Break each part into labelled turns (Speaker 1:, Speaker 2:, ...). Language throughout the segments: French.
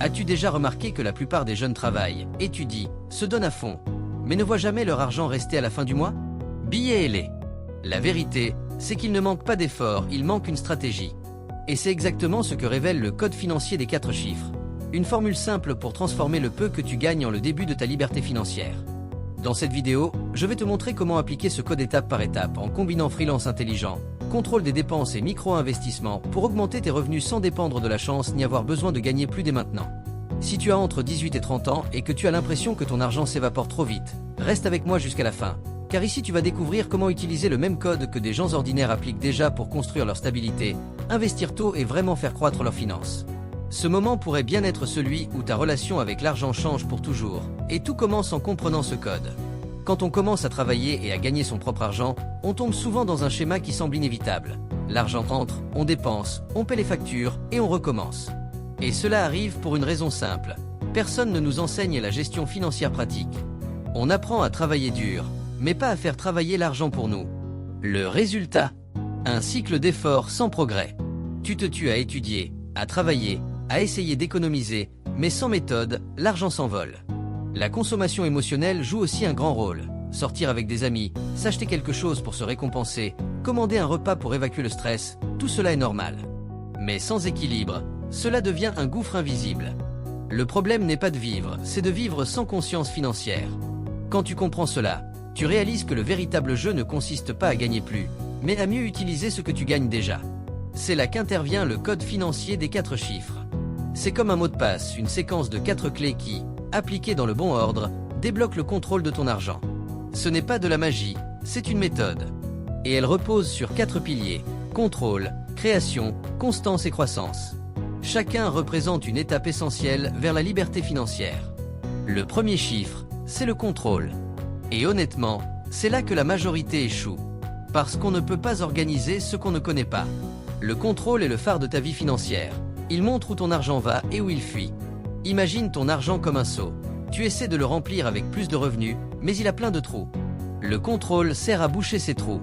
Speaker 1: As-tu déjà remarqué que la plupart des jeunes travaillent, étudient, se donnent à fond, mais ne voient jamais leur argent rester à la fin du mois? Billets ailés. La vérité, c'est qu'il ne manque pas d'efforts, il manque une stratégie. Et c'est exactement ce que révèle le code financier des 4 chiffres. Une formule simple pour transformer le peu que tu gagnes en le début de ta liberté financière. Dans cette vidéo, je vais te montrer comment appliquer ce code étape par étape en combinant freelance intelligent, contrôle des dépenses et micro-investissements pour augmenter tes revenus sans dépendre de la chance ni avoir besoin de gagner plus dès maintenant. Si tu as entre 18 et 30 ans et que tu as l'impression que ton argent s'évapore trop vite, reste avec moi jusqu'à la fin, car ici tu vas découvrir comment utiliser le même code que des gens ordinaires appliquent déjà pour construire leur stabilité, investir tôt et vraiment faire croître leurs finances. Ce moment pourrait bien être celui où ta relation avec l'argent change pour toujours, et tout commence en comprenant ce code. Quand on commence à travailler et à gagner son propre argent, on tombe souvent dans un schéma qui semble inévitable. L'argent entre, on dépense, on paie les factures, et on recommence. Et cela arrive pour une raison simple. Personne ne nous enseigne la gestion financière pratique. On apprend à travailler dur, mais pas à faire travailler l'argent pour nous. Le résultat? Un cycle d'efforts sans progrès. Tu te tues à étudier, à travailler, à essayer d'économiser, mais sans méthode, l'argent s'envole. La consommation émotionnelle joue aussi un grand rôle. Sortir avec des amis, s'acheter quelque chose pour se récompenser, commander un repas pour évacuer le stress, tout cela est normal. Mais sans équilibre, cela devient un gouffre invisible. Le problème n'est pas de vivre, c'est de vivre sans conscience financière. Quand tu comprends cela, tu réalises que le véritable jeu ne consiste pas à gagner plus, mais à mieux utiliser ce que tu gagnes déjà. C'est là qu'intervient le code financier des 4 chiffres. C'est comme un mot de passe, une séquence de 4 clés qui, appliquées dans le bon ordre, débloque le contrôle de ton argent. Ce n'est pas de la magie, c'est une méthode. Et elle repose sur 4 piliers: contrôle, création, constance et croissance. Chacun représente une étape essentielle vers la liberté financière. Le premier chiffre, c'est le contrôle. Et honnêtement, c'est là que la majorité échoue. Parce qu'on ne peut pas organiser ce qu'on ne connaît pas. Le contrôle est le phare de ta vie financière. Il montre où ton argent va et où il fuit. Imagine ton argent comme un seau. Tu essaies de le remplir avec plus de revenus, mais il a plein de trous. Le contrôle sert à boucher ces trous.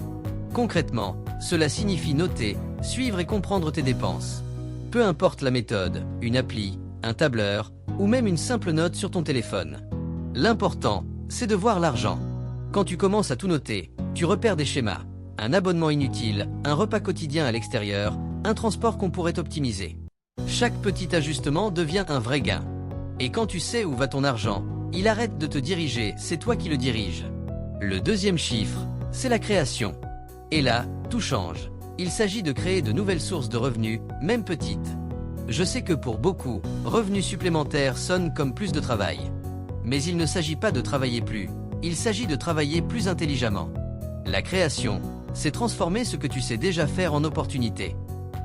Speaker 1: Concrètement, cela signifie noter, suivre et comprendre tes dépenses. Peu importe la méthode, une appli, un tableur, ou même une simple note sur ton téléphone. L'important, c'est de voir l'argent. Quand tu commences à tout noter, tu repères des schémas. Un abonnement inutile, un repas quotidien à l'extérieur, un transport qu'on pourrait optimiser. Chaque petit ajustement devient un vrai gain. Et quand tu sais où va ton argent, il arrête de te diriger, c'est toi qui le diriges. Le deuxième chiffre, c'est la création. Et là, tout change. Il s'agit de créer de nouvelles sources de revenus, même petites. Je sais que pour beaucoup, revenus supplémentaires sonnent comme plus de travail. Mais il ne s'agit pas de travailler plus, il s'agit de travailler plus intelligemment. La création, c'est transformer ce que tu sais déjà faire en opportunité.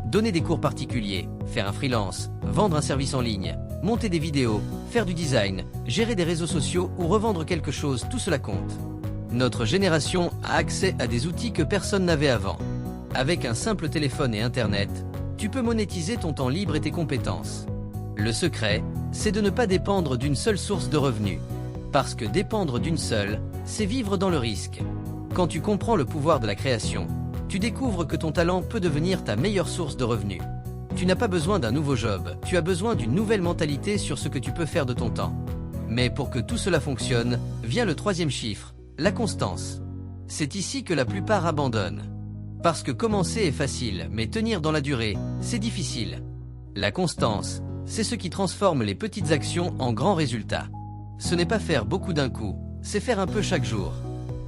Speaker 1: Donner des cours particuliers, faire un freelance, vendre un service en ligne, monter des vidéos, faire du design, gérer des réseaux sociaux ou revendre quelque chose, tout cela compte. Notre génération a accès à des outils que personne n'avait avant. Avec un simple téléphone et Internet, tu peux monétiser ton temps libre et tes compétences. Le secret, c'est de ne pas dépendre d'une seule source de revenus. Parce que dépendre d'une seule, c'est vivre dans le risque. Quand tu comprends le pouvoir de la création, tu découvres que ton talent peut devenir ta meilleure source de revenus. Tu n'as pas besoin d'un nouveau job, tu as besoin d'une nouvelle mentalité sur ce que tu peux faire de ton temps. Mais pour que tout cela fonctionne, vient le troisième chiffre, la constance. C'est ici que la plupart abandonnent. Parce que commencer est facile, mais tenir dans la durée, c'est difficile. La constance, c'est ce qui transforme les petites actions en grands résultats. Ce n'est pas faire beaucoup d'un coup, c'est faire un peu chaque jour.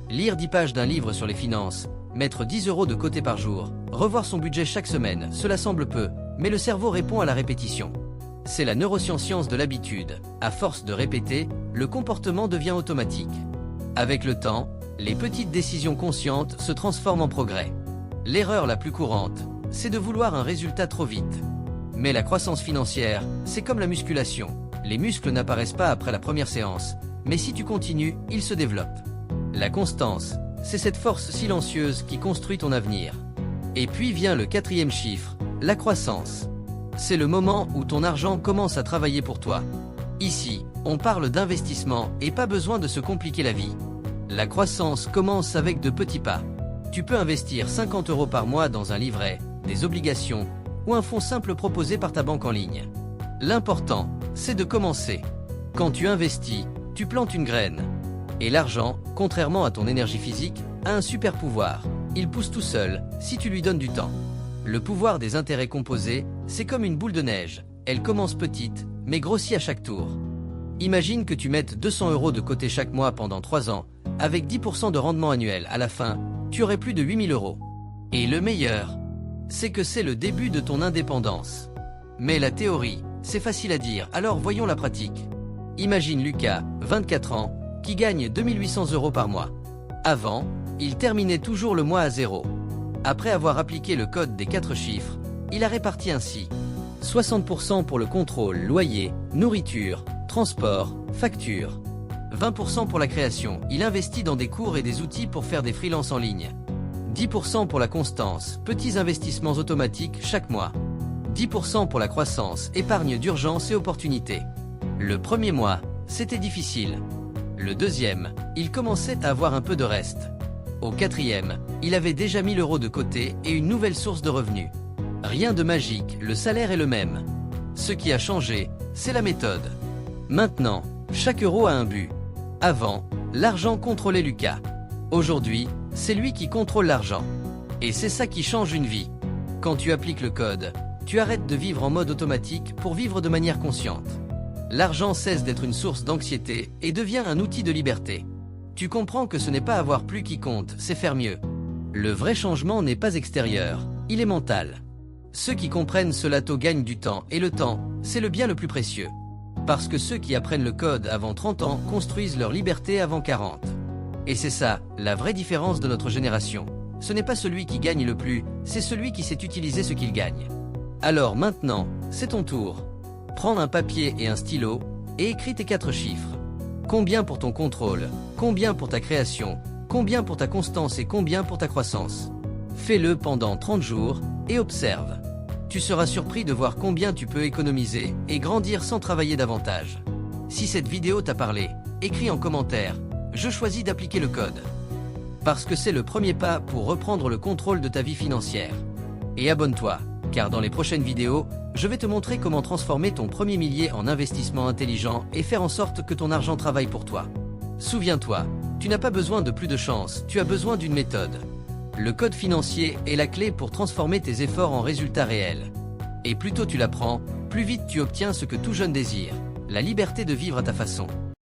Speaker 1: Lire 10 pages d'un livre sur les finances, mettre 10 € de côté par jour, revoir son budget chaque semaine, cela semble peu, mais le cerveau répond à la répétition. C'est la neuroscience de l'habitude. À force de répéter, le comportement devient automatique. Avec le temps, les petites décisions conscientes se transforment en progrès. L'erreur la plus courante, c'est de vouloir un résultat trop vite. Mais la croissance financière, c'est comme la musculation. Les muscles n'apparaissent pas après la première séance, mais si tu continues, ils se développent. La constance, c'est cette force silencieuse qui construit ton avenir. Et puis vient le quatrième chiffre, la croissance. C'est le moment où ton argent commence à travailler pour toi. Ici, on parle d'investissement et pas besoin de se compliquer la vie. La croissance commence avec de petits pas. Tu peux investir 50 € par mois dans un livret, des obligations ou un fonds simple proposé par ta banque en ligne. L'important, c'est de commencer. Quand tu investis, tu plantes une graine. Et l'argent, contrairement à ton énergie physique, a un super pouvoir. Il pousse tout seul, si tu lui donnes du temps. Le pouvoir des intérêts composés, c'est comme une boule de neige. Elle commence petite, mais grossit à chaque tour. Imagine que tu mettes 200 € de côté chaque mois pendant 3 ans, avec 10% de rendement annuel. À la fin, tu aurais plus de 8 000 €. Et le meilleur, c'est que c'est le début de ton indépendance. Mais la théorie, c'est facile à dire, alors voyons la pratique. Imagine Lucas, 24 ans, qui gagne 2 800 € par mois. Avant, il terminait toujours le mois à zéro. Après avoir appliqué le code des 4 chiffres, il a réparti ainsi 60% pour le contrôle, loyer, nourriture, transport, facture. 20% pour la création, il investit dans des cours et des outils pour faire des freelances en ligne. 10% pour la constance, petits investissements automatiques chaque mois. 10% pour la croissance, épargne d'urgence et opportunité. Le premier mois, c'était difficile. Le deuxième, il commençait à avoir un peu de reste. Au quatrième, il avait déjà 1 000 € de côté et une nouvelle source de revenus. Rien de magique, le salaire est le même. Ce qui a changé, c'est la méthode. Maintenant, chaque euro a un but. Avant, l'argent contrôlait Lucas. Aujourd'hui, c'est lui qui contrôle l'argent. Et c'est ça qui change une vie. Quand tu appliques le code, tu arrêtes de vivre en mode automatique pour vivre de manière consciente. L'argent cesse d'être une source d'anxiété et devient un outil de liberté. Tu comprends que ce n'est pas avoir plus qui compte, c'est faire mieux. Le vrai changement n'est pas extérieur, il est mental. Ceux qui comprennent cela gagnent du temps, et le temps, c'est le bien le plus précieux. Parce que ceux qui apprennent le code avant 30 ans construisent leur liberté avant 40. Et c'est ça, la vraie différence de notre génération. Ce n'est pas celui qui gagne le plus, c'est celui qui sait utiliser ce qu'il gagne. Alors maintenant, c'est ton tour. Prends un papier et un stylo, et écris tes 4 chiffres. Combien pour ton contrôle, combien pour ta création, combien pour ta constance et combien pour ta croissance. Fais-le pendant 30 jours, et observe. Tu seras surpris de voir combien tu peux économiser et grandir sans travailler davantage. Si cette vidéo t'a parlé, écris en commentaire « Je choisis d'appliquer le code ». Parce que c'est le premier pas pour reprendre le contrôle de ta vie financière. Et abonne-toi, car dans les prochaines vidéos, je vais te montrer comment transformer ton premier millier en investissement intelligent et faire en sorte que ton argent travaille pour toi. Souviens-toi, tu n'as pas besoin de plus de chance, tu as besoin d'une méthode. Le code financier est la clé pour transformer tes efforts en résultats réels. Et plus tôt tu l'apprends, plus vite tu obtiens ce que tout jeune désire, la liberté de vivre à ta façon.